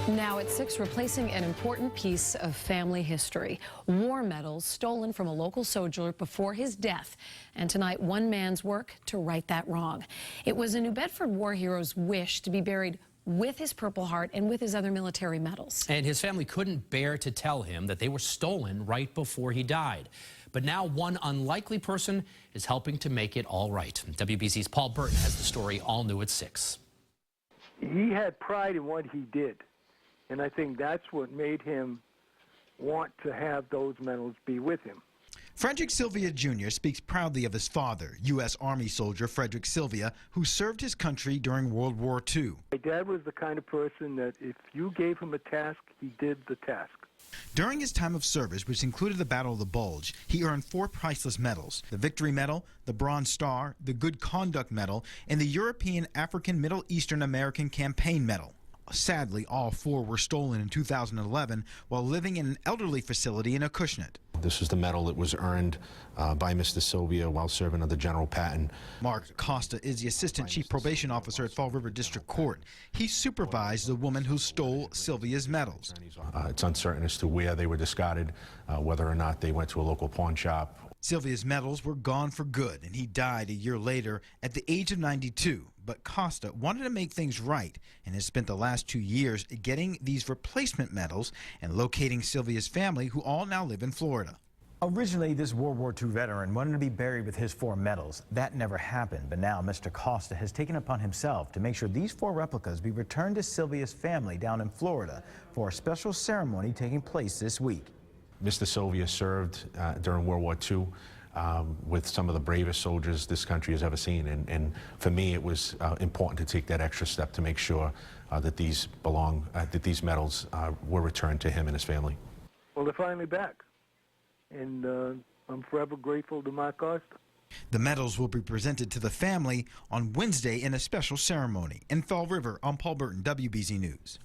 Now at 6, replacing an important piece of family history. War medals stolen from a local soldier before his death. And tonight, one man's work to right that wrong. It was a New Bedford war hero's wish to be buried with his Purple Heart and with his other military medals. And his family couldn't bear to tell him that they were stolen right before he died. But now one unlikely person is helping to make it all right. WBZ's Paul Burton has the story all new at 6. He had pride in what he did. And I think that's what made him want to have those medals be with him. Frederick Sylvia Jr. speaks proudly of his father, U.S. Army soldier Frederick Sylvia, who served his country during World War II. My dad was the kind of person that if you gave him a task, he did the task. During his time of service, which included the Battle of the Bulge, he earned 4 priceless medals: the Victory Medal, the Bronze Star, the Good Conduct Medal, and the European African Middle Eastern American Campaign Medal. Sadly, all 4 were stolen in 2011 while living in an elderly facility in Acushnet. This is the medal that was earned by Mr. Sylvia while serving under General Patton. Mark Costa is the Assistant Chief Probation Officer at Fall River District Court. He supervised the woman who stole Sylvia's medals. It's uncertain as to where they were discarded, whether or not they went to a local pawn shop. Sylvia's medals were gone for good, and he died a year later at the age of 92. But Costa wanted to make things right and has spent the last 2 years getting these replacement medals and locating Sylvia's family, who all now live in Florida. Originally, this World War II veteran wanted to be buried with his 4 medals. That never happened, but now Mr. Costa has taken upon himself to make sure these 4 replicas be returned to Sylvia's family down in Florida for a special ceremony taking place this week. Mr. Sylvia served during World War II with some of the bravest soldiers this country has ever seen. And for me, it was important to take that extra step to make sure that these medals were returned to him and his family. Well, they're finally back. And I'm forever grateful to Mark Costa. The medals will be presented to the family on Wednesday in a special ceremony. In Fall River, I'm Paul Burton, WBZ News.